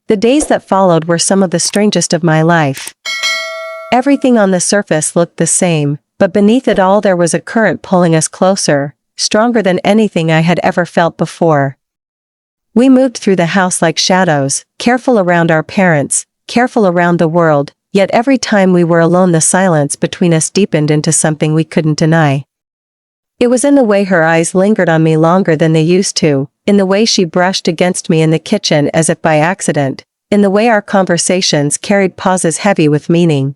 The days that followed were some of the strangest of my life. Everything on the surface looked the same, but beneath it all there was a current pulling us closer, stronger than anything I had ever felt before. We moved through the house like shadows, careful around our parents, careful around the world, yet every time we were alone the silence between us deepened into something we couldn't deny. It was in the way her eyes lingered on me longer than they used to, in the way she brushed against me in the kitchen as if by accident, in the way our conversations carried pauses heavy with meaning.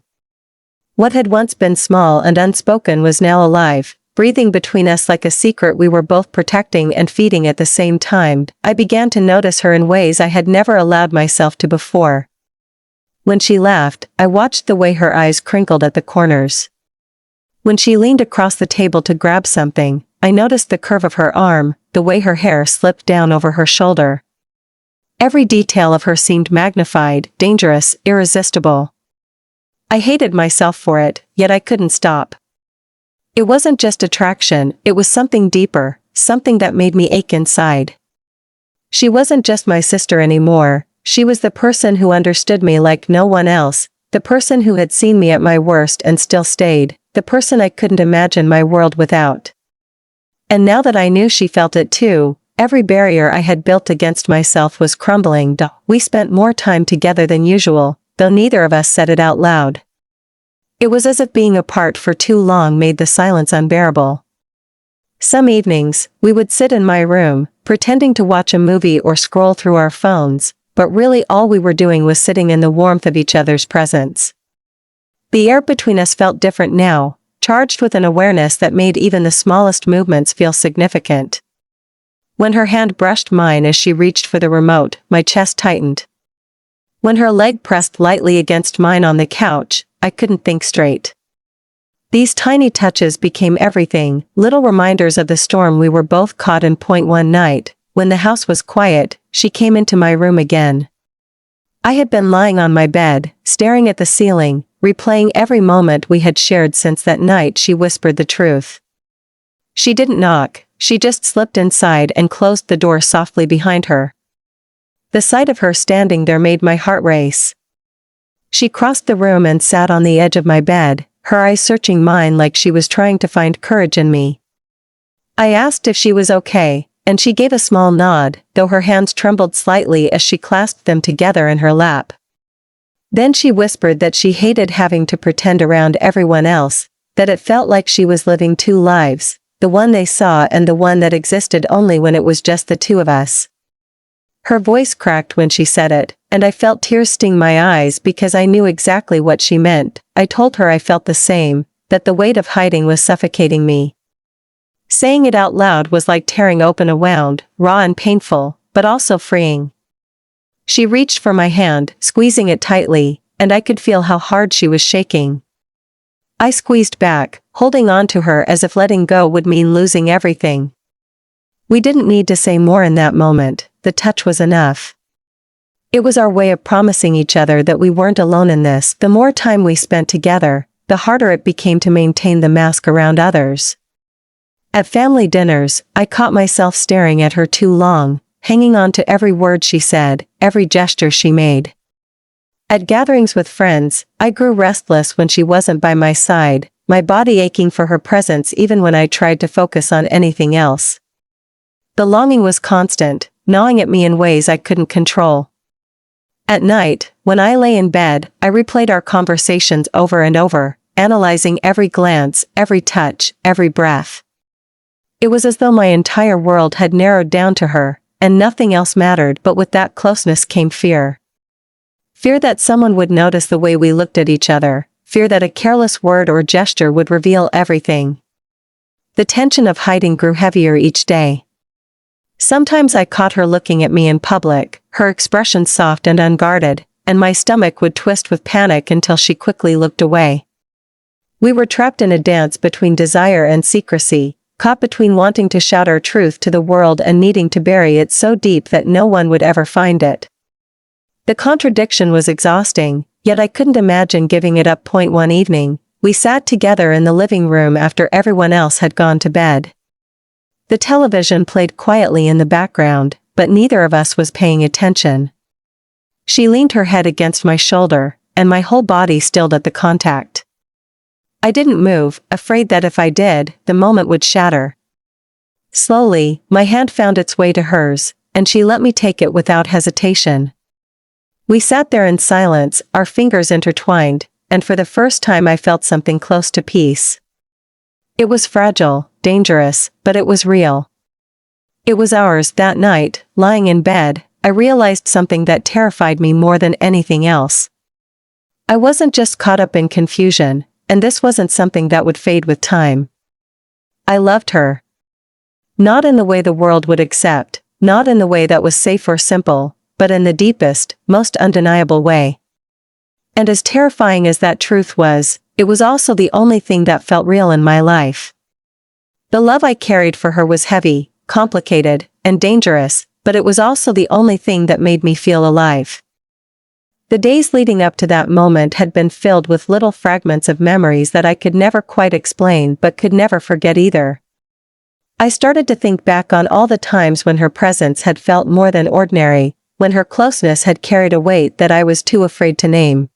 What had once been small and unspoken was now alive, breathing between us like a secret we were both protecting and feeding at the same time. I began to notice her in ways I had never allowed myself to before. When she laughed, I watched the way her eyes crinkled at the corners. When she leaned across the table to grab something, I noticed the curve of her arm, the way her hair slipped down over her shoulder. Every detail of her seemed magnified, dangerous, irresistible. I hated myself for it, yet I couldn't stop. It wasn't just attraction, it was something deeper, something that made me ache inside. She wasn't just my sister anymore, she was the person who understood me like no one else, the person who had seen me at my worst and still stayed, the person I couldn't imagine my world without. And now that I knew she felt it too, every barrier I had built against myself was crumbling. We spent more time together than usual, though neither of us said it out loud. It was as if being apart for too long made the silence unbearable. Some evenings, we would sit in my room, pretending to watch a movie or scroll through our phones, but really all we were doing was sitting in the warmth of each other's presence. The air between us felt different now, charged with an awareness that made even the smallest movements feel significant. When her hand brushed mine as she reached for the remote, my chest tightened. When her leg pressed lightly against mine on the couch, I couldn't think straight. These tiny touches became everything, little reminders of the storm we were both caught in. One night, when the house was quiet, she came into my room again. I had been lying on my bed, staring at the ceiling, replaying every moment we had shared since that night she whispered the truth. She didn't knock, she just slipped inside and closed the door softly behind her. The sight of her standing there made my heart race. She crossed the room and sat on the edge of my bed, her eyes searching mine like she was trying to find courage in me. I asked if she was okay, and she gave a small nod, though her hands trembled slightly as she clasped them together in her lap. Then she whispered that she hated having to pretend around everyone else, that it felt like she was living two lives, the one they saw and the one that existed only when it was just the two of us. Her voice cracked when she said it, and I felt tears sting my eyes because I knew exactly what she meant. I told her I felt the same, that the weight of hiding was suffocating me. Saying it out loud was like tearing open a wound, raw and painful, but also freeing. She reached for my hand, squeezing it tightly, and I could feel how hard she was shaking. I squeezed back, holding on to her as if letting go would mean losing everything. We didn't need to say more in that moment, the touch was enough. It was our way of promising each other that we weren't alone in this. The more time we spent together, the harder it became to maintain the mask around others. At family dinners, I caught myself staring at her too long, hanging on to every word she said, every gesture she made. At gatherings with friends, I grew restless when she wasn't by my side, my body aching for her presence even when I tried to focus on anything else. The longing was constant, gnawing at me in ways I couldn't control. At night, when I lay in bed, I replayed our conversations over and over, analyzing every glance, every touch, every breath. It was as though my entire world had narrowed down to her, and nothing else mattered. But with that closeness came fear. Fear that someone would notice the way we looked at each other, fear that a careless word or gesture would reveal everything. The tension of hiding grew heavier each day. Sometimes I caught her looking at me in public, her expression soft and unguarded, and my stomach would twist with panic until she quickly looked away. We were trapped in a dance between desire and secrecy, caught between wanting to shout our truth to the world and needing to bury it so deep that no one would ever find it. The contradiction was exhausting, yet I couldn't imagine giving it up. One evening, we sat together in the living room after everyone else had gone to bed. The television played quietly in the background, but neither of us was paying attention. She leaned her head against my shoulder, and my whole body stilled at the contact. I didn't move, afraid that if I did, the moment would shatter. Slowly, my hand found its way to hers, and she let me take it without hesitation. We sat there in silence, our fingers intertwined, and for the first time I felt something close to peace. It was fragile, dangerous, but it was real. It was ours. That night, lying in bed, I realized something that terrified me more than anything else. I wasn't just caught up in confusion, and this wasn't something that would fade with time. I loved her. Not in the way the world would accept, not in the way that was safe or simple, but in the deepest, most undeniable way. And as terrifying as that truth was, it was also the only thing that felt real in my life. The love I carried for her was heavy, complicated, and dangerous, but it was also the only thing that made me feel alive. The days leading up to that moment had been filled with little fragments of memories that I could never quite explain but could never forget either. I started to think back on all the times when her presence had felt more than ordinary, when her closeness had carried a weight that I was too afraid to name.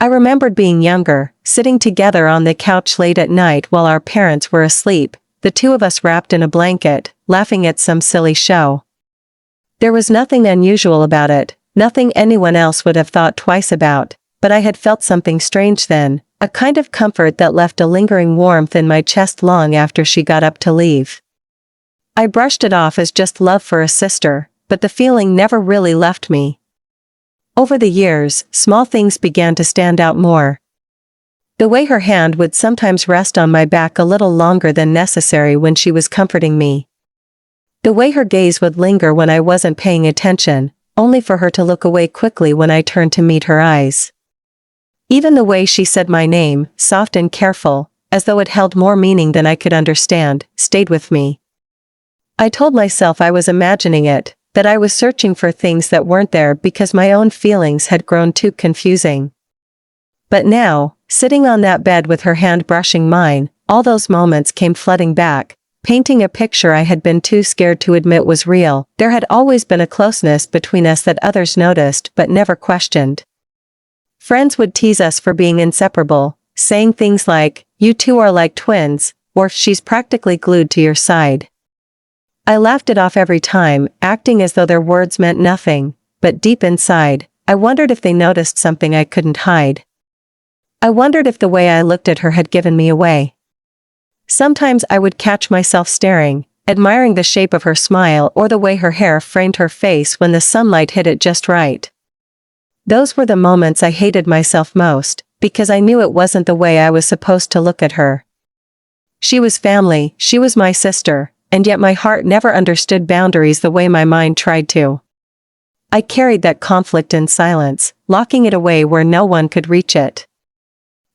I remembered being younger, sitting together on the couch late at night while our parents were asleep, the two of us wrapped in a blanket, laughing at some silly show. There was nothing unusual about it, nothing anyone else would have thought twice about, but I had felt something strange then, a kind of comfort that left a lingering warmth in my chest long after she got up to leave. I brushed it off as just love for a sister, but the feeling never really left me. Over the years, small things began to stand out more. The way her hand would sometimes rest on my back a little longer than necessary when she was comforting me. The way her gaze would linger when I wasn't paying attention, only for her to look away quickly when I turned to meet her eyes. Even the way she said my name, soft and careful, as though it held more meaning than I could understand, stayed with me. I told myself I was imagining it, that I was searching for things that weren't there because my own feelings had grown too confusing. But now, sitting on that bed with her hand brushing mine, all those moments came flooding back, painting a picture I had been too scared to admit was real. There had always been a closeness between us that others noticed but never questioned. Friends would tease us for being inseparable, saying things like, "You two are like twins," or "She's practically glued to your side." I laughed it off every time, acting as though their words meant nothing, but deep inside, I wondered if they noticed something I couldn't hide. I wondered if the way I looked at her had given me away. Sometimes I would catch myself staring, admiring the shape of her smile or the way her hair framed her face when the sunlight hit it just right. Those were the moments I hated myself most, because I knew it wasn't the way I was supposed to look at her. She was family, she was my sister, and yet my heart never understood boundaries the way my mind tried to. I carried that conflict in silence, locking it away where no one could reach it.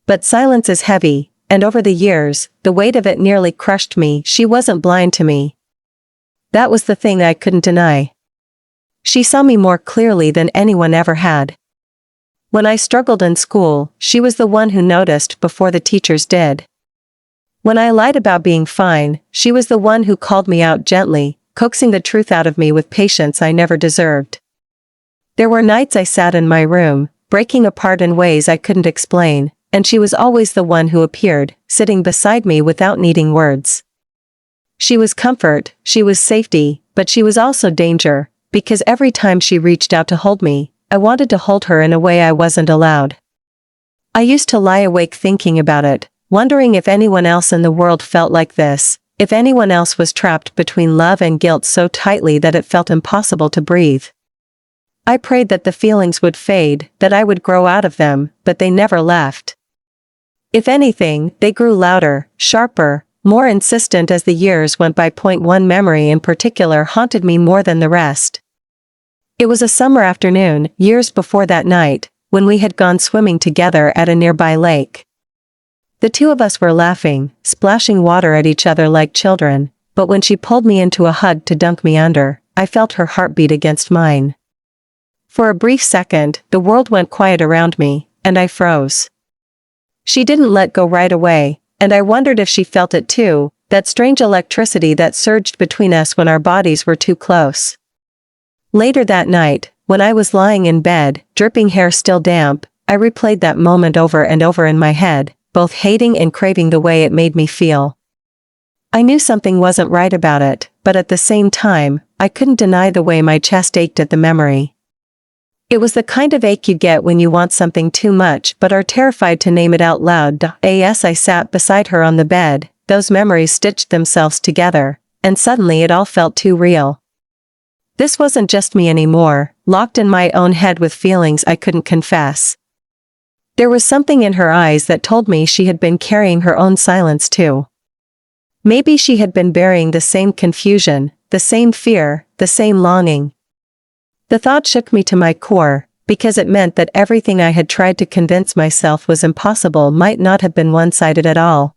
But silence is heavy, and over the years, the weight of it nearly crushed me. She wasn't blind to me. That was the thing I couldn't deny. She saw me more clearly than anyone ever had. When I struggled in school, she was the one who noticed before the teachers did. When I lied about being fine, she was the one who called me out gently, coaxing the truth out of me with patience I never deserved. There were nights I sat in my room, breaking apart in ways I couldn't explain, and she was always the one who appeared, sitting beside me without needing words. She was comfort, she was safety, but she was also danger, because every time she reached out to hold me, I wanted to hold her in a way I wasn't allowed. I used to lie awake thinking about it, wondering if anyone else in the world felt like this, if anyone else was trapped between love and guilt so tightly that it felt impossible to breathe. I prayed that the feelings would fade, that I would grow out of them, but they never left. If anything, they grew louder, sharper, more insistent as the years went by. One memory in particular haunted me more than the rest. It was a summer afternoon, years before that night, when we had gone swimming together at a nearby lake. The two of us were laughing, splashing water at each other like children, but when she pulled me into a hug to dunk me under, I felt her heartbeat against mine. For a brief second, the world went quiet around me, and I froze. She didn't let go right away, and I wondered if she felt it too, that strange electricity that surged between us when our bodies were too close. Later that night, when I was lying in bed, dripping hair still damp, I replayed that moment over and over in my head, both hating and craving the way it made me feel. I knew something wasn't right about it, but at the same time, I couldn't deny the way my chest ached at the memory. It was the kind of ache you get when you want something too much but are terrified to name it out loud. As I sat beside her on the bed, those memories stitched themselves together, and suddenly it all felt too real. This wasn't just me anymore, locked in my own head with feelings I couldn't confess. There was something in her eyes that told me she had been carrying her own silence too. Maybe she had been burying the same confusion, the same fear, the same longing. The thought shook me to my core, because it meant that everything I had tried to convince myself was impossible might not have been one-sided at all.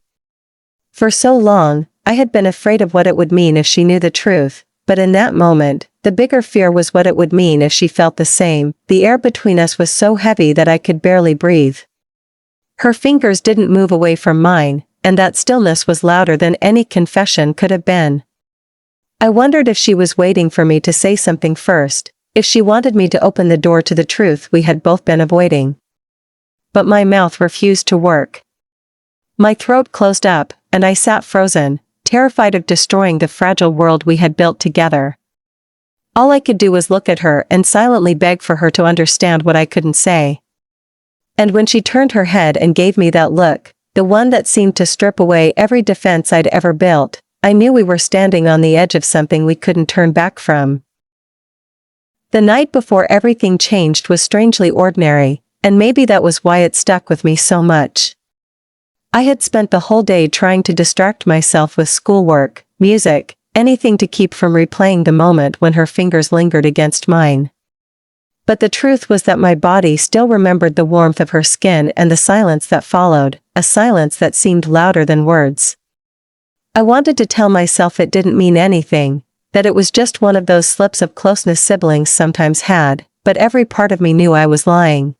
For so long, I had been afraid of what it would mean if she knew the truth, but in that moment, the bigger fear was what it would mean if she felt the same. The air between us was so heavy that I could barely breathe. Her fingers didn't move away from mine, and that stillness was louder than any confession could have been. I wondered if she was waiting for me to say something first, if she wanted me to open the door to the truth we had both been avoiding. But my mouth refused to work. My throat closed up, and I sat frozen, terrified of destroying the fragile world we had built together. All I could do was look at her and silently beg for her to understand what I couldn't say. And when she turned her head and gave me that look, the one that seemed to strip away every defense I'd ever built, I knew we were standing on the edge of something we couldn't turn back from. The night before everything changed was strangely ordinary, and maybe that was why it stuck with me so much. I had spent the whole day trying to distract myself with schoolwork, music, anything to keep from replaying the moment when her fingers lingered against mine. But the truth was that my body still remembered the warmth of her skin and the silence that followed, a silence that seemed louder than words. I wanted to tell myself it didn't mean anything, that it was just one of those slips of closeness siblings sometimes had, but every part of me knew I was lying.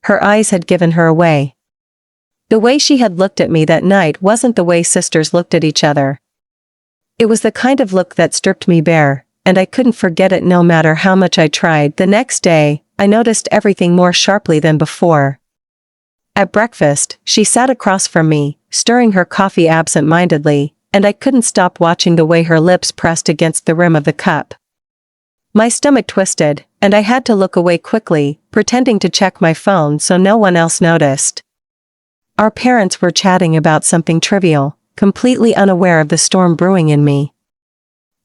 Her eyes had given her away. The way she had looked at me that night wasn't the way sisters looked at each other. It was the kind of look that stripped me bare, and I couldn't forget it no matter how much I tried. The next day, I noticed everything more sharply than before. At breakfast, she sat across from me, stirring her coffee absent-mindedly, and I couldn't stop watching the way her lips pressed against the rim of the cup. My stomach twisted, and I had to look away quickly, pretending to check my phone so no one else noticed. Our parents were chatting about something trivial, completely unaware of the storm brewing in me.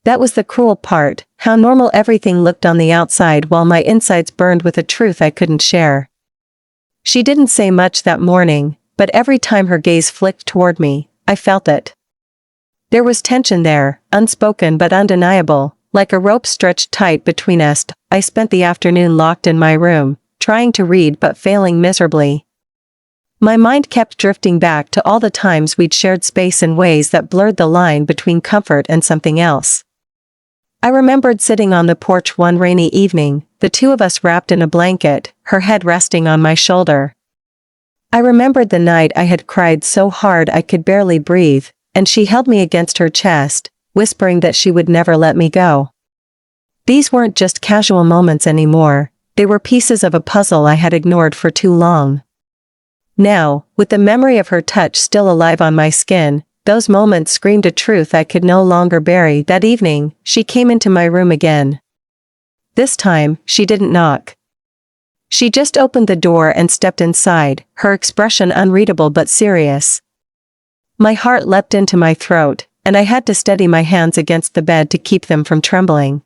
That was the cruel part, how normal everything looked on the outside while my insides burned with a truth I couldn't share. She didn't say much that morning, but every time her gaze flicked toward me, I felt it. There was tension there, unspoken but undeniable, like a rope stretched tight between us. I spent the afternoon locked in my room, trying to read but failing miserably. My mind kept drifting back to all the times we'd shared space in ways that blurred the line between comfort and something else. I remembered sitting on the porch one rainy evening, the two of us wrapped in a blanket, her head resting on my shoulder. I remembered the night I had cried so hard I could barely breathe, and she held me against her chest, whispering that she would never let me go. These weren't just casual moments anymore, they were pieces of a puzzle I had ignored for too long. Now, with the memory of her touch still alive on my skin, those moments screamed a truth I could no longer bury. That evening, she came into my room again. This time, she didn't knock. She just opened the door and stepped inside, her expression unreadable but serious. My heart leapt into my throat, and I had to steady my hands against the bed to keep them from trembling.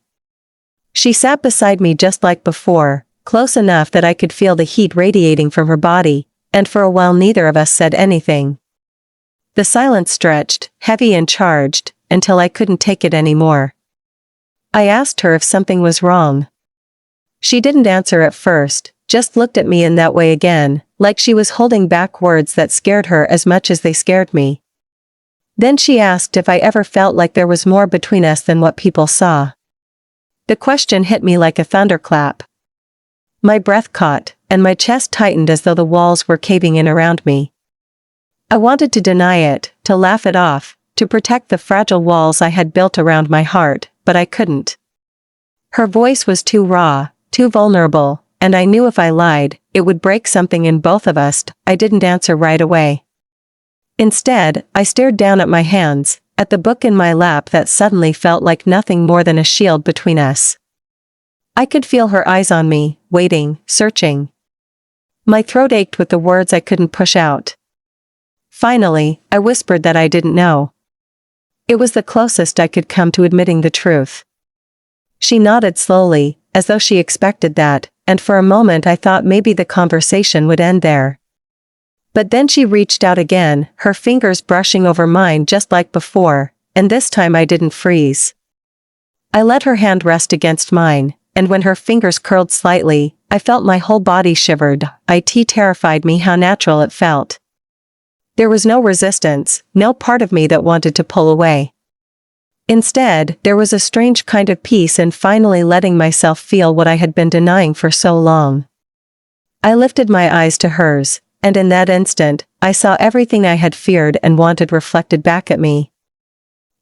She sat beside me just like before, close enough that I could feel the heat radiating from her body, and for a while neither of us said anything. The silence stretched, heavy and charged, until I couldn't take it anymore. I asked her if something was wrong. She didn't answer at first, just looked at me in that way again, like she was holding back words that scared her as much as they scared me. Then she asked if I ever felt like there was more between us than what people saw. The question hit me like a thunderclap. My breath caught, and my chest tightened as though the walls were caving in around me. I wanted to deny it, to laugh it off, to protect the fragile walls I had built around my heart, but I couldn't. Her voice was too raw, too vulnerable, and I knew if I lied, it would break something in both of us. I didn't answer right away. Instead, I stared down at my hands, at the book in my lap that suddenly felt like nothing more than a shield between us. I could feel her eyes on me, waiting, searching. My throat ached with the words I couldn't push out. Finally, I whispered that I didn't know. It was the closest I could come to admitting the truth. She nodded slowly, as though she expected that, and for a moment I thought maybe the conversation would end there. But then she reached out again, her fingers brushing over mine just like before, and this time I didn't freeze. I let her hand rest against mine, and when her fingers curled slightly, I felt my whole body shivered. It terrified me how natural it felt. There was no resistance, no part of me that wanted to pull away. Instead, there was a strange kind of peace in finally letting myself feel what I had been denying for so long. I lifted my eyes to hers, and in that instant, I saw everything I had feared and wanted reflected back at me.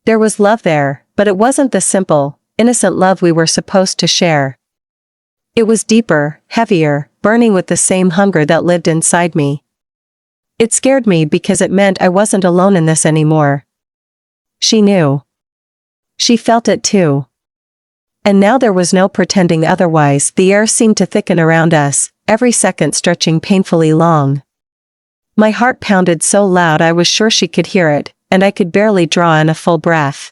There was love there, but it wasn't the simple, innocent love we were supposed to share. It was deeper, heavier, burning with the same hunger that lived inside me. It scared me because it meant I wasn't alone in this anymore. She knew. She felt it too. And now there was no pretending otherwise. The air seemed to thicken around us, every second stretching painfully long. My heart pounded so loud I was sure she could hear it, and I could barely draw in a full breath.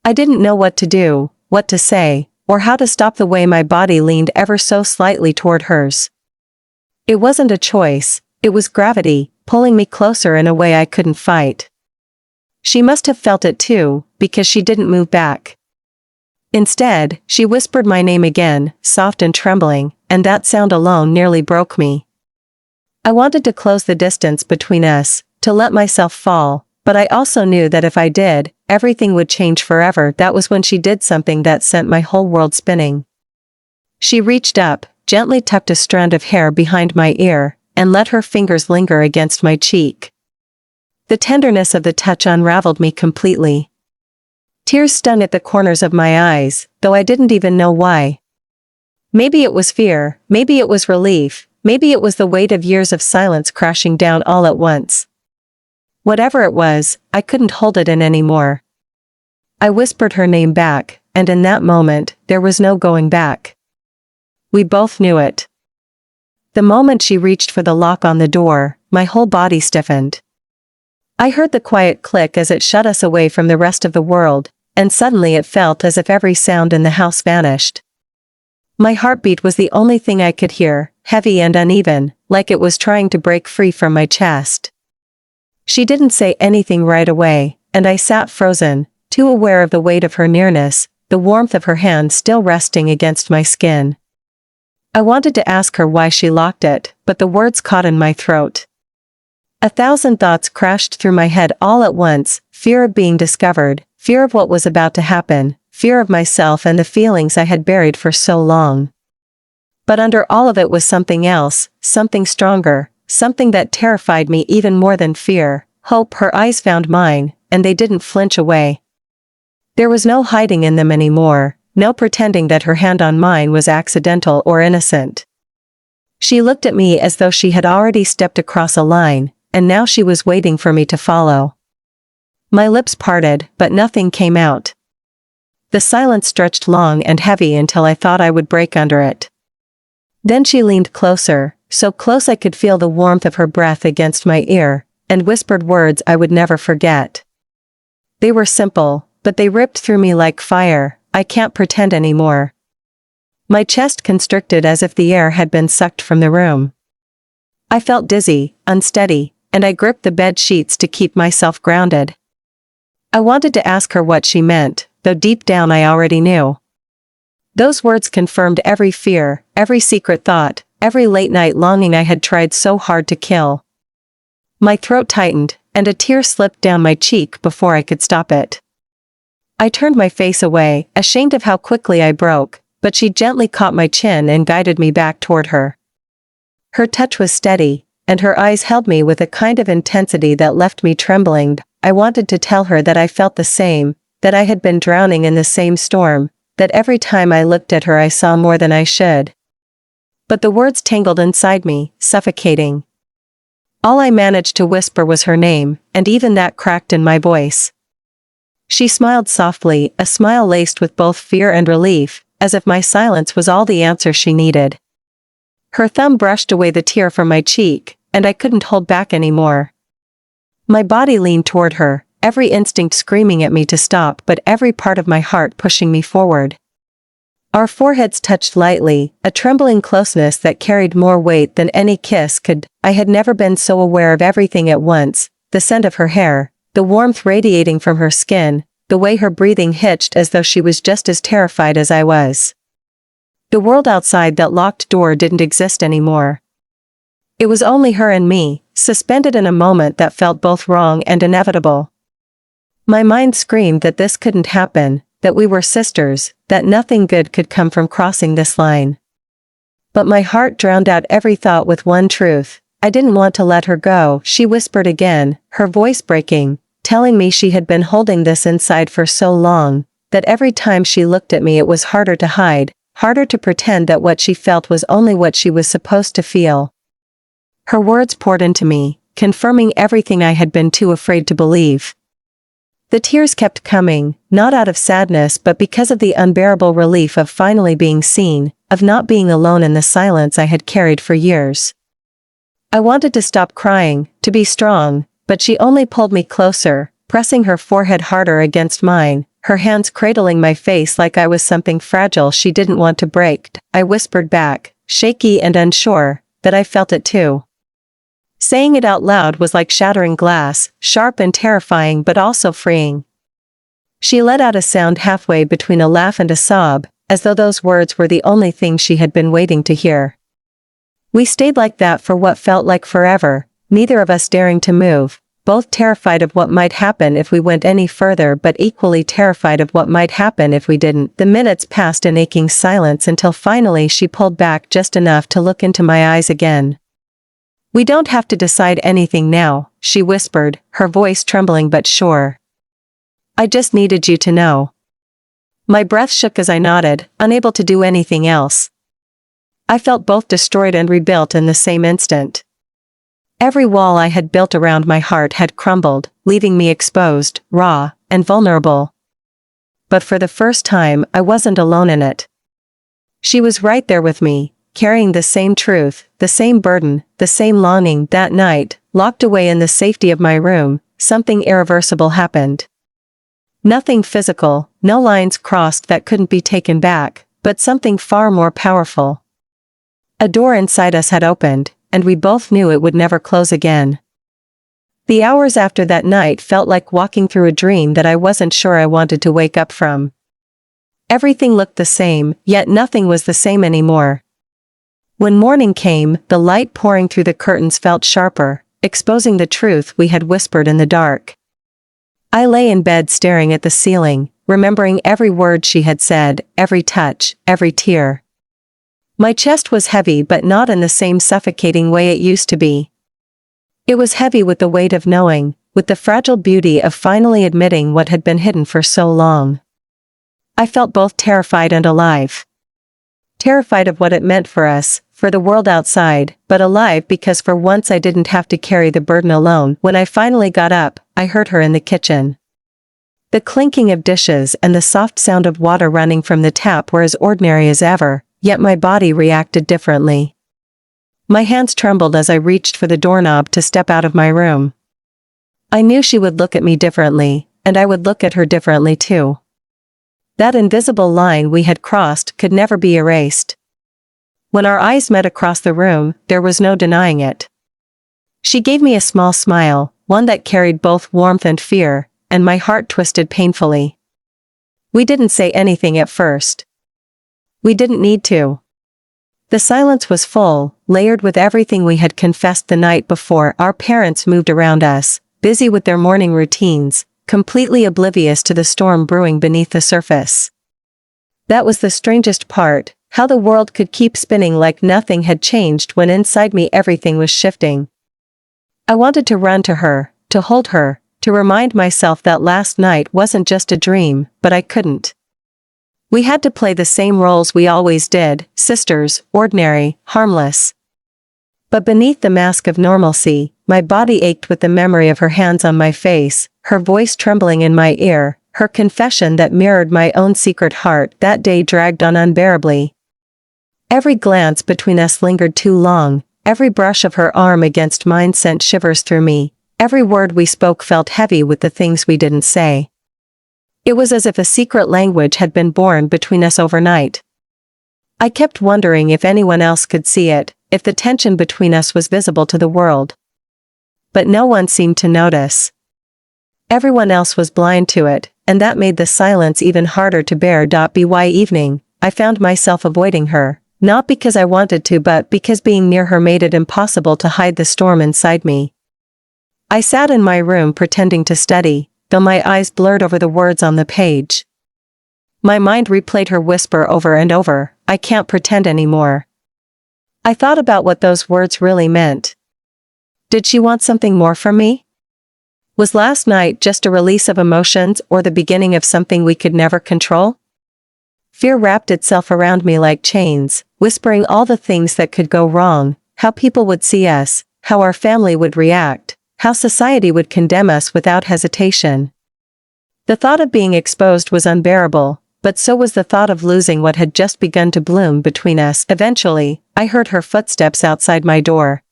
I didn't know what to do, what to say, or how to stop the way my body leaned ever so slightly toward hers. It wasn't a choice, it was gravity, pulling me closer in a way I couldn't fight. She must have felt it too, because she didn't move back. Instead, she whispered my name again, soft and trembling, and that sound alone nearly broke me. I wanted to close the distance between us, to let myself fall, but I also knew that if I did, everything would change forever. That was when she did something that sent my whole world spinning. She reached up, gently tucked a strand of hair behind my ear, and let her fingers linger against my cheek. The tenderness of the touch unraveled me completely. Tears stung at the corners of my eyes, though I didn't even know why. Maybe it was fear, maybe it was relief, maybe it was the weight of years of silence crashing down all at once. Whatever it was, I couldn't hold it in anymore. I whispered her name back, and in that moment, there was no going back. We both knew it. The moment she reached for the lock on the door, my whole body stiffened. I heard the quiet click as it shut us away from the rest of the world, and suddenly it felt as if every sound in the house vanished. My heartbeat was the only thing I could hear, heavy and uneven, like it was trying to break free from my chest. She didn't say anything right away, and I sat frozen, too aware of the weight of her nearness, the warmth of her hand still resting against my skin. I wanted to ask her why she locked it, but the words caught in my throat. 1,000 thoughts crashed through my head all at once, fear of being discovered, fear of what was about to happen, fear of myself and the feelings I had buried for so long. But under all of it was something else, something stronger, something that terrified me even more than fear, hope. Her eyes found mine, and they didn't flinch away. There was no hiding in them anymore, no pretending that her hand on mine was accidental or innocent. She looked at me as though she had already stepped across a line, and now she was waiting for me to follow. My lips parted, but nothing came out. The silence stretched long and heavy until I thought I would break under it. Then she leaned closer, so close I could feel the warmth of her breath against my ear, and whispered words I would never forget. They were simple, but they ripped through me like fire. I can't pretend anymore. My chest constricted as if the air had been sucked from the room. I felt dizzy, unsteady, and I gripped the bed sheets to keep myself grounded. I wanted to ask her what she meant, though deep down I already knew. Those words confirmed every fear, every secret thought, every late-night longing I had tried so hard to kill. My throat tightened, and a tear slipped down my cheek before I could stop it. I turned my face away, ashamed of how quickly I broke, but she gently caught my chin and guided me back toward her. Her touch was steady, and her eyes held me with a kind of intensity that left me trembling. I wanted to tell her that I felt the same, that I had been drowning in the same storm, that every time I looked at her I saw more than I should. But the words tangled inside me, suffocating. All I managed to whisper was her name, and even that cracked in my voice. She smiled softly, a smile laced with both fear and relief, as if my silence was all the answer she needed. Her thumb brushed away the tear from my cheek, and I couldn't hold back anymore. My body leaned toward her, every instinct screaming at me to stop but every part of my heart pushing me forward. Our foreheads touched lightly, a trembling closeness that carried more weight than any kiss could. I had never been so aware of everything at once, the scent of her hair, the warmth radiating from her skin, the way her breathing hitched as though she was just as terrified as I was. The world outside that locked door didn't exist anymore. It was only her and me, suspended in a moment that felt both wrong and inevitable. My mind screamed that this couldn't happen, that we were sisters, that nothing good could come from crossing this line. But my heart drowned out every thought with one truth. I didn't want to let her go, she whispered again, her voice breaking, telling me she had been holding this inside for so long, that every time she looked at me it was harder to hide, harder to pretend that what she felt was only what she was supposed to feel. Her words poured into me, confirming everything I had been too afraid to believe. The tears kept coming, not out of sadness but because of the unbearable relief of finally being seen, of not being alone in the silence I had carried for years. I wanted to stop crying, to be strong, but she only pulled me closer, pressing her forehead harder against mine, her hands cradling my face like I was something fragile she didn't want to break. I whispered back, shaky and unsure, that I felt it too. Saying it out loud was like shattering glass, sharp and terrifying but also freeing. She let out a sound halfway between a laugh and a sob, as though those words were the only thing she had been waiting to hear. We stayed like that for what felt like forever, neither of us daring to move, both terrified of what might happen if we went any further but equally terrified of what might happen if we didn't. The minutes passed in aching silence until finally she pulled back just enough to look into my eyes again. "We don't have to decide anything now," she whispered, her voice trembling but sure. "I just needed you to know." My breath shook as I nodded, unable to do anything else. I felt both destroyed and rebuilt in the same instant. Every wall I had built around my heart had crumbled, leaving me exposed, raw, and vulnerable. But for the first time, I wasn't alone in it. She was right there with me, carrying the same truth, the same burden, the same longing. That night, locked away in the safety of my room, something irreversible happened. Nothing physical, no lines crossed that couldn't be taken back, but something far more powerful. A door inside us had opened, and we both knew it would never close again. The hours after that night felt like walking through a dream that I wasn't sure I wanted to wake up from. Everything looked the same, yet nothing was the same anymore. When morning came, the light pouring through the curtains felt sharper, exposing the truth we had whispered in the dark. I lay in bed staring at the ceiling, remembering every word she had said, every touch, every tear. My chest was heavy but not in the same suffocating way it used to be. It was heavy with the weight of knowing, with the fragile beauty of finally admitting what had been hidden for so long. I felt both terrified and alive. Terrified of what it meant for us, for the world outside, but alive because for once I didn't have to carry the burden alone. When I finally got up, I heard her in the kitchen. The clinking of dishes and the soft sound of water running from the tap were as ordinary as ever, yet my body reacted differently. My hands trembled as I reached for the doorknob to step out of my room. I knew she would look at me differently, and I would look at her differently too. That invisible line we had crossed could never be erased. When our eyes met across the room, there was no denying it. She gave me a small smile, one that carried both warmth and fear, and my heart twisted painfully. We didn't say anything at first. We didn't need to. The silence was full, layered with everything we had confessed the night before. Our parents moved around us, busy with their morning routines, completely oblivious to the storm brewing beneath the surface. That was the strangest part, how the world could keep spinning like nothing had changed when inside me everything was shifting. I wanted to run to her, to hold her, to remind myself that last night wasn't just a dream, but I couldn't. We had to play the same roles we always did, sisters, ordinary, harmless. But beneath the mask of normalcy, my body ached with the memory of her hands on my face, her voice trembling in my ear, her confession that mirrored my own secret heart. That day dragged on unbearably. Every glance between us lingered too long, every brush of her arm against mine sent shivers through me, every word we spoke felt heavy with the things we didn't say. It was as if a secret language had been born between us overnight. I kept wondering if anyone else could see it, if the tension between us was visible to the world. But no one seemed to notice. Everyone else was blind to it, and that made the silence even harder to bear. By evening, I found myself avoiding her, not because I wanted to but because being near her made it impossible to hide the storm inside me. I sat in my room pretending to study, though my eyes blurred over the words on the page. My mind replayed her whisper over and over, "I can't pretend anymore." I thought about what those words really meant. Did she want something more from me? Was last night just a release of emotions or the beginning of something we could never control? Fear wrapped itself around me like chains, whispering all the things that could go wrong, how people would see us, how our family would react, how society would condemn us without hesitation. The thought of being exposed was unbearable, but so was the thought of losing what had just begun to bloom between us. Eventually, I heard her footsteps outside my door.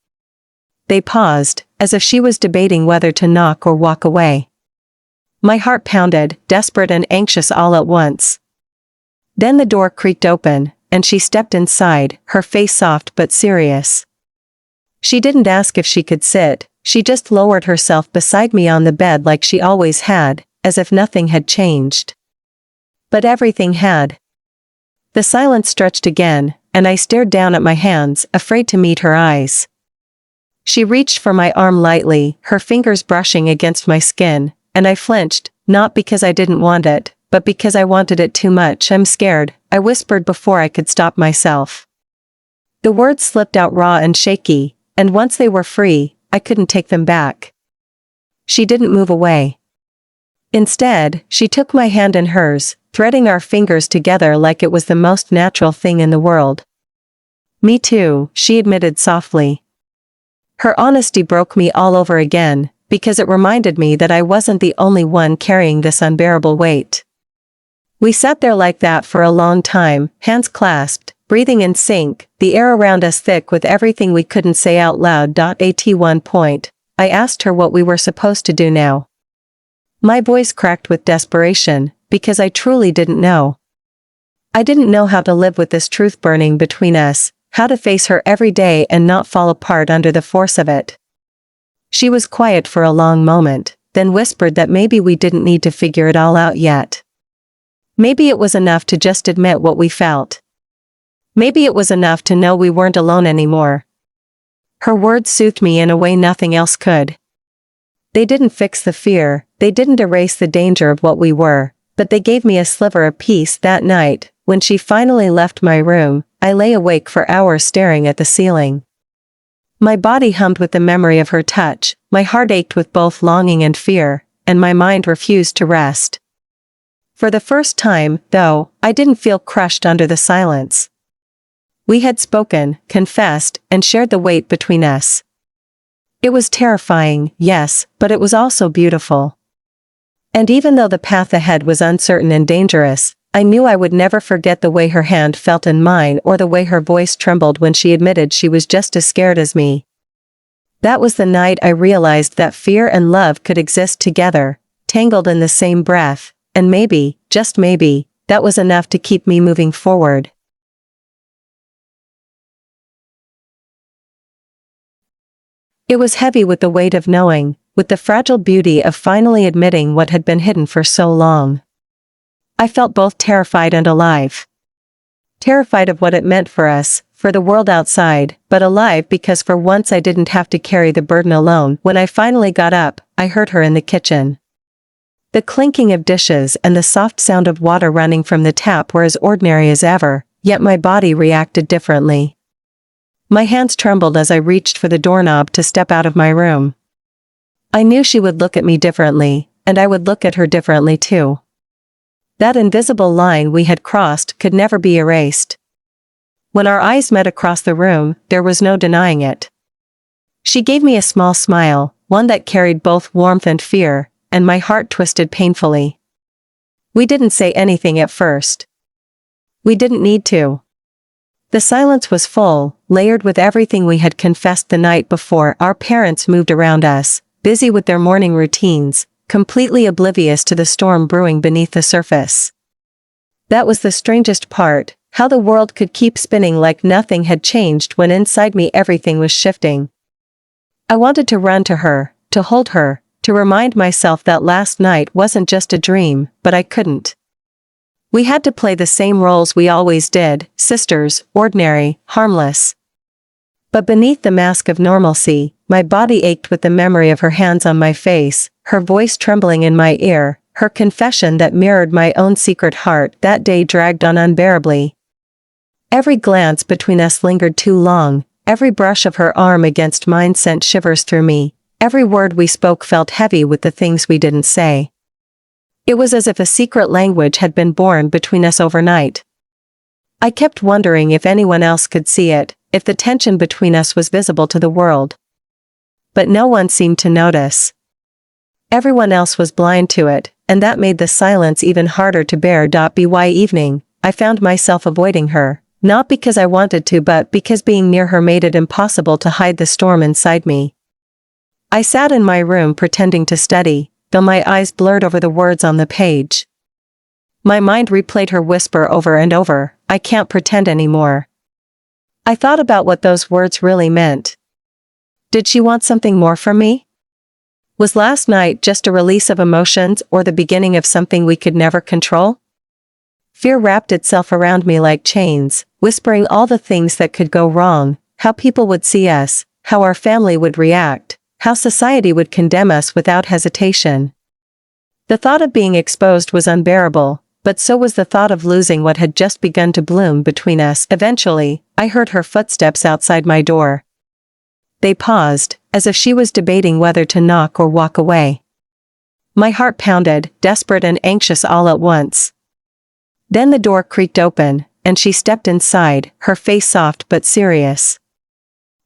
They paused, as if she was debating whether to knock or walk away. My heart pounded, desperate and anxious all at once. Then the door creaked open, and she stepped inside, her face soft but serious. She didn't ask if she could sit, she just lowered herself beside me on the bed like she always had, as if nothing had changed. But everything had. The silence stretched again, and I stared down at my hands, afraid to meet her eyes. She reached for my arm lightly, her fingers brushing against my skin, and I flinched, not because I didn't want it, but because I wanted it too much. "I'm scared," I whispered before I could stop myself. The words slipped out raw and shaky, and once they were free, I couldn't take them back. She didn't move away. Instead, she took my hand in hers, threading our fingers together like it was the most natural thing in the world. "Me too," she admitted softly. Her honesty broke me all over again, because it reminded me that I wasn't the only one carrying this unbearable weight. We sat there like that for a long time, hands clasped, breathing in sync, the air around us thick with everything we couldn't say out loud. At one point, I asked her what we were supposed to do now. My voice cracked with desperation, because I truly didn't know. I didn't know how to live with this truth burning between us, how to face her every day and not fall apart under the force of it. She was quiet for a long moment, then whispered that maybe we didn't need to figure it all out yet. Maybe it was enough to just admit what we felt. Maybe it was enough to know we weren't alone anymore. Her words soothed me in a way nothing else could. They didn't fix the fear, they didn't erase the danger of what we were, but they gave me a sliver of peace. That night, when she finally left my room, I lay awake for hours staring at the ceiling. My body hummed with the memory of her touch, my heart ached with both longing and fear, and my mind refused to rest. For the first time, though, I didn't feel crushed under the silence. We had spoken, confessed, and shared the weight between us. It was terrifying, yes, but it was also beautiful. And even though the path ahead was uncertain and dangerous, I knew I would never forget the way her hand felt in mine or the way her voice trembled when she admitted she was just as scared as me. That was the night I realized that fear and love could exist together, tangled in the same breath, and maybe, just maybe, that was enough to keep me moving forward. It was heavy with the weight of knowing, with the fragile beauty of finally admitting what had been hidden for so long. I felt both terrified and alive. Terrified of what it meant for us, for the world outside, but alive because for once I didn't have to carry the burden alone. When I finally got up, I heard her in the kitchen. The clinking of dishes and the soft sound of water running from the tap were as ordinary as ever, yet my body reacted differently. My hands trembled as I reached for the doorknob to step out of my room. I knew she would look at me differently, and I would look at her differently too. That invisible line we had crossed could never be erased. When our eyes met across the room, there was no denying it. She gave me a small smile, one that carried both warmth and fear, and my heart twisted painfully. We didn't say anything at first. We didn't need to. The silence was full, layered with everything we had confessed the night before. Our parents moved around us, busy with their morning routines, completely oblivious to the storm brewing beneath the surface. That was the strangest part, how the world could keep spinning like nothing had changed when inside me everything was shifting. I wanted to run to her, to hold her, to remind myself that last night wasn't just a dream, but I couldn't. We had to play the same roles we always did, sisters, ordinary, harmless. But beneath the mask of normalcy, my body ached with the memory of her hands on my face, her voice trembling in my ear, her confession that mirrored my own secret heart. That day dragged on unbearably. Every glance between us lingered too long, every brush of her arm against mine sent shivers through me, every word we spoke felt heavy with the things we didn't say. It was as if a secret language had been born between us overnight. I kept wondering if anyone else could see it, if the tension between us was visible to the world. But no one seemed to notice. Everyone else was blind to it, and that made the silence even harder to bear. By evening, I found myself avoiding her, not because I wanted to but because being near her made it impossible to hide the storm inside me. I sat in my room pretending to study, though my eyes blurred over the words on the page. My mind replayed her whisper over and over, "I can't pretend anymore." I thought about what those words really meant. Did she want something more from me? Was last night just a release of emotions or the beginning of something we could never control? Fear wrapped itself around me like chains, whispering all the things that could go wrong, how people would see us, how our family would react, how society would condemn us without hesitation. The thought of being exposed was unbearable, but so was the thought of losing what had just begun to bloom between us. Eventually, I heard her footsteps outside my door. They paused, as if she was debating whether to knock or walk away. My heart pounded, desperate and anxious all at once. Then the door creaked open, and she stepped inside, her face soft but serious.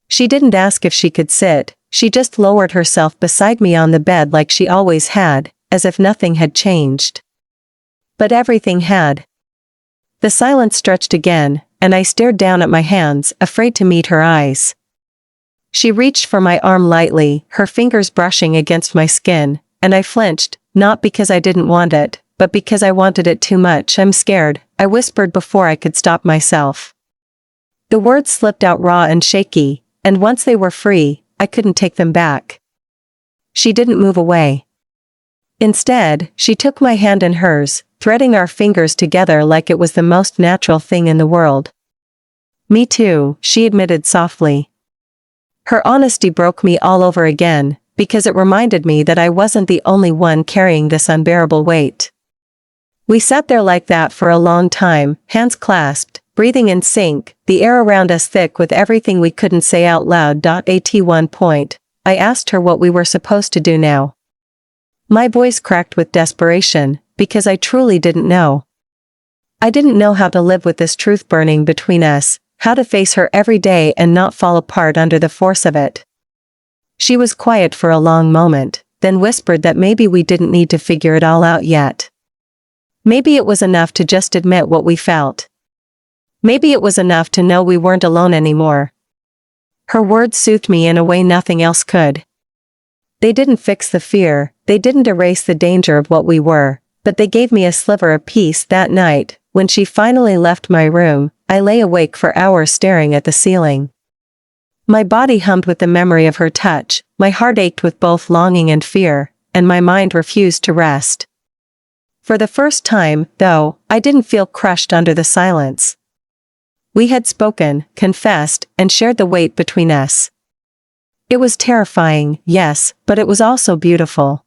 She didn't ask if she could sit, she just lowered herself beside me on the bed like she always had, as if nothing had changed. But everything had. The silence stretched again, and I stared down at my hands, afraid to meet her eyes. She reached for my arm lightly, her fingers brushing against my skin, and I flinched, not because I didn't want it, but because I wanted it too much. "I'm scared," I whispered before I could stop myself. The words slipped out raw and shaky, and once they were free, I couldn't take them back. She didn't move away. Instead, she took my hand in hers, threading our fingers together like it was the most natural thing in the world. "Me too," she admitted softly. Her honesty broke me all over again, because it reminded me that I wasn't the only one carrying this unbearable weight. We sat there like that for a long time, hands clasped, breathing in sync, the air around us thick with everything we couldn't say out loud. At one point, I asked her what we were supposed to do now. My voice cracked with desperation, because I truly didn't know. I didn't know how to live with this truth burning between us, how to face her every day and not fall apart under the force of it. She was quiet for a long moment, then whispered that maybe we didn't need to figure it all out yet. Maybe it was enough to just admit what we felt. Maybe it was enough to know we weren't alone anymore. Her words soothed me in a way nothing else could. They didn't fix the fear, they didn't erase the danger of what we were, but they gave me a sliver of peace. That night, when she finally left my room, I lay awake for hours staring at the ceiling. My body hummed with the memory of her touch, my heart ached with both longing and fear, and my mind refused to rest. For the first time, though, I didn't feel crushed under the silence. We had spoken, confessed, and shared the weight between us. It was terrifying, yes, but it was also beautiful.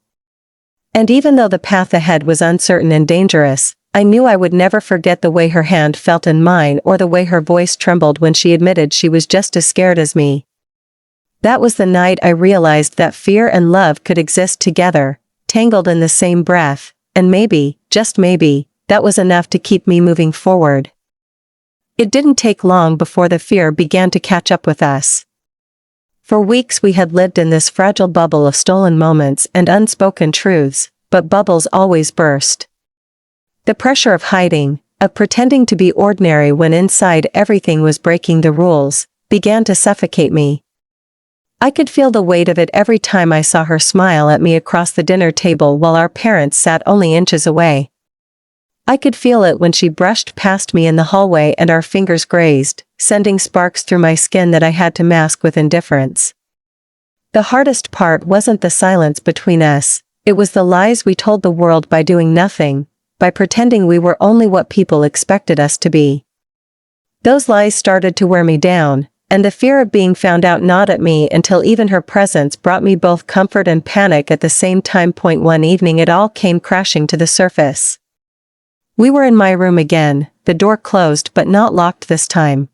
And even though the path ahead was uncertain and dangerous, I knew I would never forget the way her hand felt in mine or the way her voice trembled when she admitted she was just as scared as me. That was the night I realized that fear and love could exist together, tangled in the same breath, and maybe, just maybe, that was enough to keep me moving forward. It didn't take long before the fear began to catch up with us. For weeks we had lived in this fragile bubble of stolen moments and unspoken truths, but bubbles always burst. The pressure of hiding, of pretending to be ordinary when inside everything was breaking the rules, began to suffocate me. I could feel the weight of it every time I saw her smile at me across the dinner table while our parents sat only inches away. I could feel it when she brushed past me in the hallway and our fingers grazed, sending sparks through my skin that I had to mask with indifference. The hardest part wasn't the silence between us, it was the lies we told the world by doing nothing, by pretending we were only what people expected us to be. Those lies started to wear me down, and the fear of being found out gnawed at me until even her presence brought me both comfort and panic at the same time. One evening it all came crashing to the surface. We were in my room again, the door closed but not locked this time.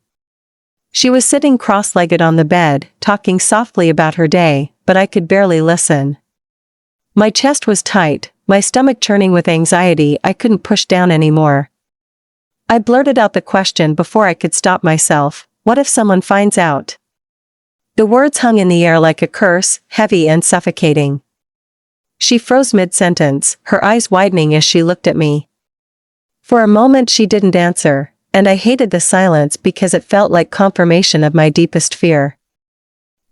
She was sitting cross-legged on the bed, talking softly about her day, but I could barely listen. My chest was tight, my stomach churning with anxiety I couldn't push down anymore. I blurted out the question before I could stop myself, "What if someone finds out?" The words hung in the air like a curse, heavy and suffocating. She froze mid-sentence, her eyes widening as she looked at me. For a moment she didn't answer, and I hated the silence because it felt like confirmation of my deepest fear.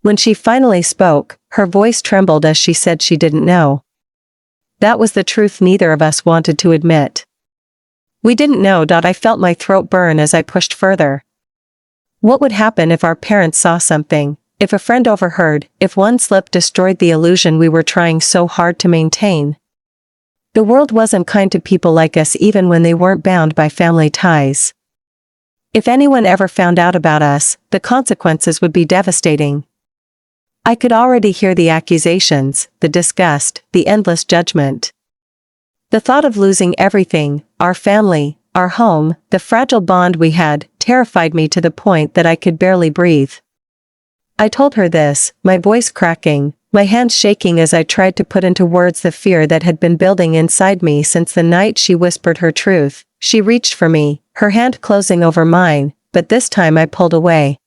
When she finally spoke, her voice trembled as she said she didn't know. That was the truth neither of us wanted to admit. We didn't know. I felt my throat burn as I pushed further. What would happen if our parents saw something, if a friend overheard, if one slip destroyed the illusion we were trying so hard to maintain? The world wasn't kind to people like us even when they weren't bound by family ties. If anyone ever found out about us, the consequences would be devastating. I could already hear the accusations, the disgust, the endless judgment. The thought of losing everything, our family, our home, the fragile bond we had, terrified me to the point that I could barely breathe. I told her this, my voice cracking, my hands shaking as I tried to put into words the fear that had been building inside me since the night she whispered her truth. She reached for me, her hand closing over mine, but this time I pulled away.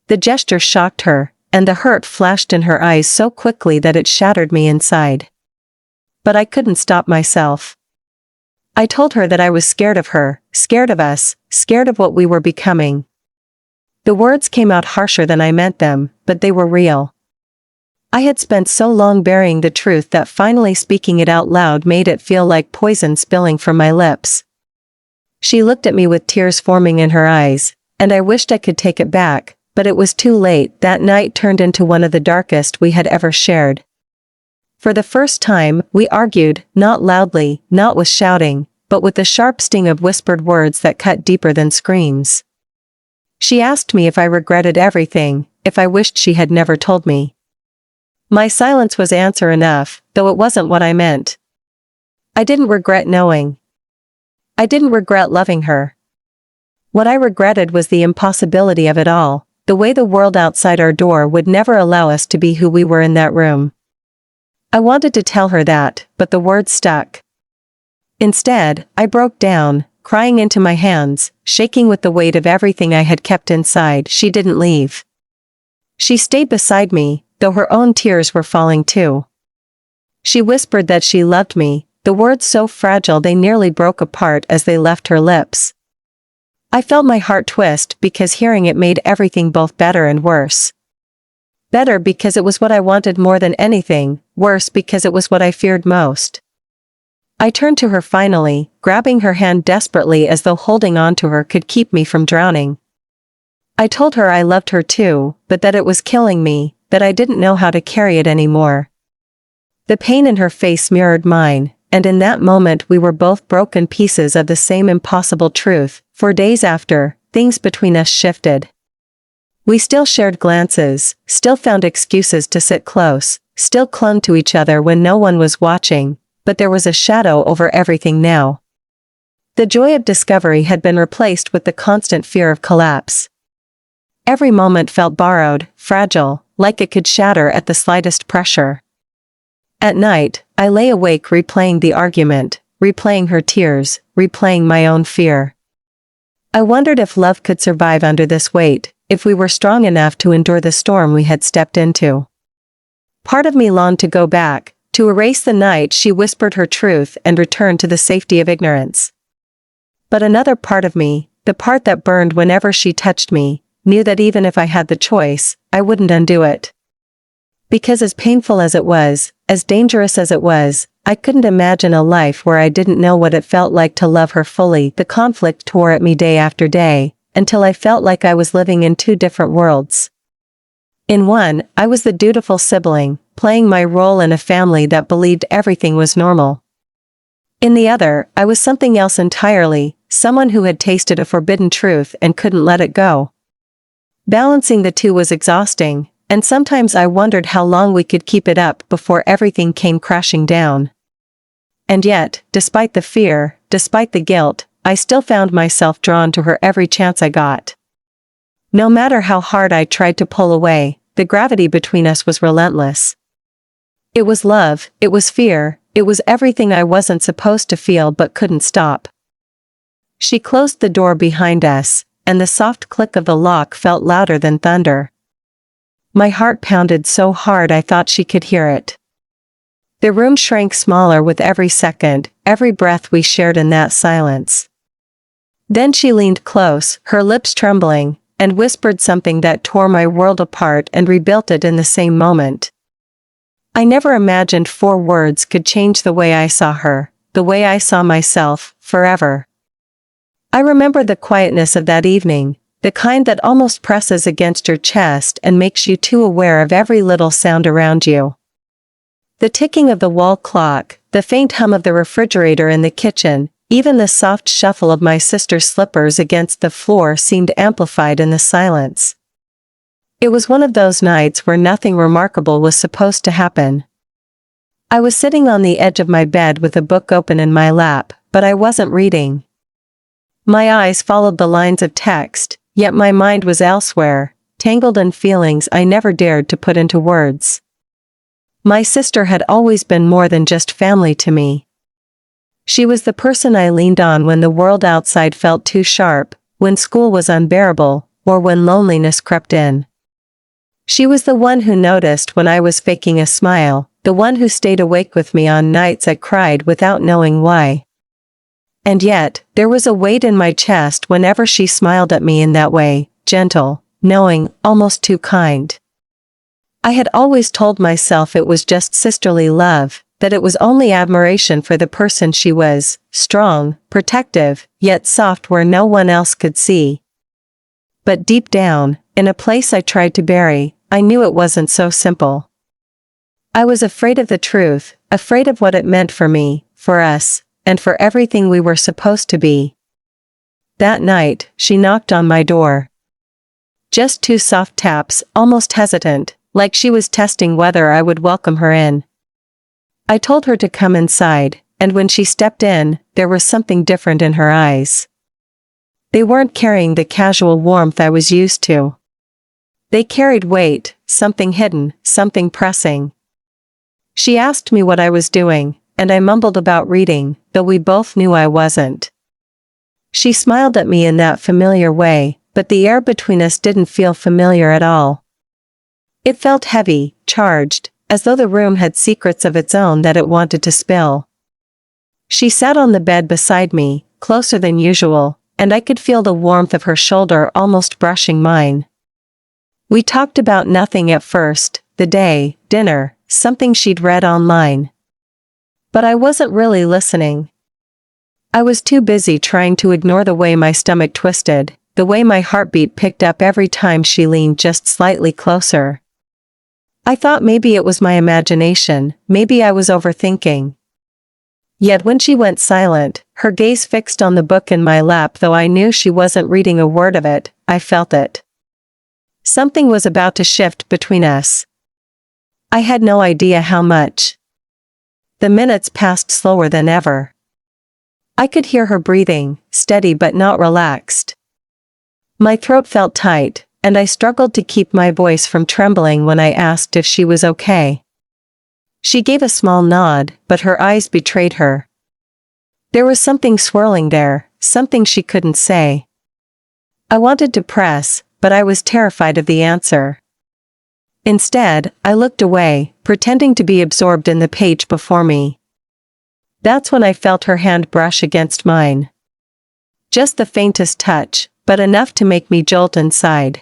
The gesture shocked her, and the hurt flashed in her eyes so quickly that it shattered me inside. But I couldn't stop myself. I told her that I was scared of her, scared of us, scared of what we were becoming. The words came out harsher than I meant them, but they were real. I had spent so long burying the truth that finally speaking it out loud made it feel like poison spilling from my lips. She looked at me with tears forming in her eyes, and I wished I could take it back, but it was too late. That night turned into one of the darkest we had ever shared. For the first time, we argued, not loudly, not with shouting, but with the sharp sting of whispered words that cut deeper than screams. She asked me if I regretted everything, if I wished she had never told me. My silence was answer enough, though it wasn't what I meant. I didn't regret knowing. I didn't regret loving her. What I regretted was the impossibility of it all, the way the world outside our door would never allow us to be who we were in that room. I wanted to tell her that, but the words stuck. Instead, I broke down, crying into my hands, shaking with the weight of everything I had kept inside. She didn't leave. She stayed beside me, though her own tears were falling too. She whispered that she loved me, the words so fragile they nearly broke apart as they left her lips. I felt my heart twist because hearing it made everything both better and worse. Better because it was what I wanted more than anything, worse because it was what I feared most. I turned to her finally, grabbing her hand desperately as though holding on to her could keep me from drowning. I told her I loved her too, but that it was killing me, that I didn't know how to carry it anymore. The pain in her face mirrored mine, and in that moment we were both broken pieces of the same impossible truth. For days after, things between us shifted. We still shared glances, still found excuses to sit close, still clung to each other when no one was watching, but there was a shadow over everything now. The joy of discovery had been replaced with the constant fear of collapse. Every moment felt borrowed, fragile, like it could shatter at the slightest pressure. At night, I lay awake replaying the argument, replaying her tears, replaying my own fear. I wondered if love could survive under this weight, if we were strong enough to endure the storm we had stepped into. Part of me longed to go back, to erase the night she whispered her truth and return to the safety of ignorance. But another part of me, the part that burned whenever she touched me, knew that even if I had the choice, I wouldn't undo it. Because as painful as it was, as dangerous as it was, I couldn't imagine a life where I didn't know what it felt like to love her fully. The conflict tore at me day after day, until I felt like I was living in two different worlds. In one, I was the dutiful sibling, playing my role in a family that believed everything was normal. In the other, I was something else entirely, someone who had tasted a forbidden truth and couldn't let it go. Balancing the two was exhausting, and sometimes I wondered how long we could keep it up before everything came crashing down. And yet, despite the fear, despite the guilt, I still found myself drawn to her every chance I got. No matter how hard I tried to pull away, the gravity between us was relentless. It was love, it was fear, it was everything I wasn't supposed to feel but couldn't stop. She closed the door behind us, and the soft click of the lock felt louder than thunder. My heart pounded so hard I thought she could hear it. The room shrank smaller with every second, every breath we shared in that silence. Then she leaned close, her lips trembling, and whispered something that tore my world apart and rebuilt it in the same moment. I never imagined 4 words could change the way I saw her, the way I saw myself, forever. I remember the quietness of that evening, the kind that almost presses against your chest and makes you too aware of every little sound around you. The ticking of the wall clock, the faint hum of the refrigerator in the kitchen, even the soft shuffle of my sister's slippers against the floor seemed amplified in the silence. It was one of those nights where nothing remarkable was supposed to happen. I was sitting on the edge of my bed with a book open in my lap, but I wasn't reading. My eyes followed the lines of text, yet my mind was elsewhere, tangled in feelings I never dared to put into words. My sister had always been more than just family to me. She was the person I leaned on when the world outside felt too sharp, when school was unbearable, or when loneliness crept in. She was the one who noticed when I was faking a smile, the one who stayed awake with me on nights I cried without knowing why. And yet, there was a weight in my chest whenever she smiled at me in that way, gentle, knowing, almost too kind. I had always told myself it was just sisterly love, that it was only admiration for the person she was, strong, protective, yet soft where no one else could see. But deep down, in a place I tried to bury, I knew it wasn't so simple. I was afraid of the truth, afraid of what it meant for me, for us, and for everything we were supposed to be. That night, she knocked on my door. Just 2 soft taps, almost hesitant, like she was testing whether I would welcome her in. I told her to come inside, and when she stepped in, there was something different in her eyes. They weren't carrying the casual warmth I was used to. They carried weight, something hidden, something pressing. She asked me what I was doing, and I mumbled about reading, though we both knew I wasn't. She smiled at me in that familiar way, but the air between us didn't feel familiar at all. It felt heavy, charged, as though the room had secrets of its own that it wanted to spill. She sat on the bed beside me, closer than usual, and I could feel the warmth of her shoulder almost brushing mine. We talked about nothing at first, the day, dinner, something she'd read online. But I wasn't really listening. I was too busy trying to ignore the way my stomach twisted, the way my heartbeat picked up every time she leaned just slightly closer. I thought maybe it was my imagination, maybe I was overthinking. Yet when she went silent, her gaze fixed on the book in my lap, though I knew she wasn't reading a word of it, I felt it. Something was about to shift between us. I had no idea how much. The minutes passed slower than ever. I could hear her breathing, steady but not relaxed. My throat felt tight, and I struggled to keep my voice from trembling when I asked if she was okay. She gave a small nod, but her eyes betrayed her. There was something swirling there, something she couldn't say. I wanted to press, but I was terrified of the answer. Instead, I looked away, pretending to be absorbed in the page before me. That's when I felt her hand brush against mine. Just the faintest touch, but enough to make me jolt inside.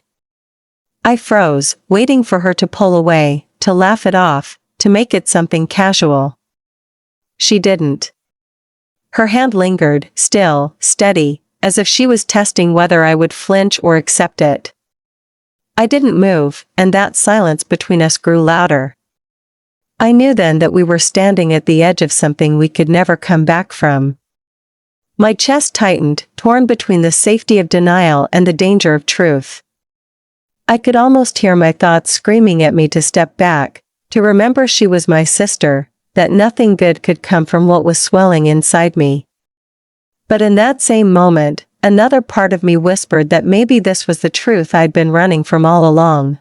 I froze, waiting for her to pull away, to laugh it off, to make it something casual. She didn't. Her hand lingered, still, steady, as if she was testing whether I would flinch or accept it. I didn't move, and that silence between us grew louder. I knew then that we were standing at the edge of something we could never come back from. My chest tightened, torn between the safety of denial and the danger of truth. I could almost hear my thoughts screaming at me to step back, to remember she was my sister, that nothing good could come from what was swelling inside me. But in that same moment, another part of me whispered that maybe this was the truth I'd been running from all along.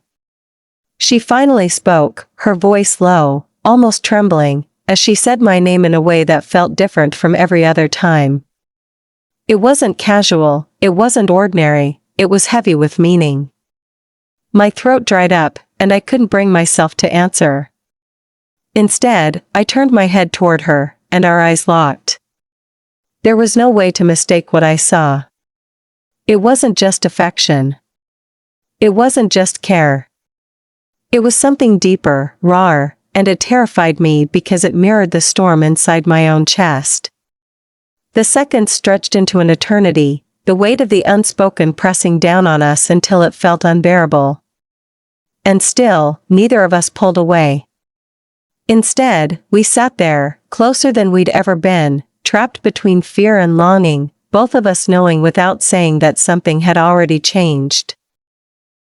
She finally spoke, her voice low, almost trembling, as she said my name in a way that felt different from every other time. It wasn't casual, it wasn't ordinary, it was heavy with meaning. My throat dried up, and I couldn't bring myself to answer. Instead, I turned my head toward her, and our eyes locked. There was no way to mistake what I saw. It wasn't just affection. It wasn't just care. It was something deeper, rawer, and it terrified me because it mirrored the storm inside my own chest. The seconds stretched into an eternity, the weight of the unspoken pressing down on us until it felt unbearable. And still, neither of us pulled away. Instead, we sat there, closer than we'd ever been, trapped between fear and longing, both of us knowing without saying that something had already changed.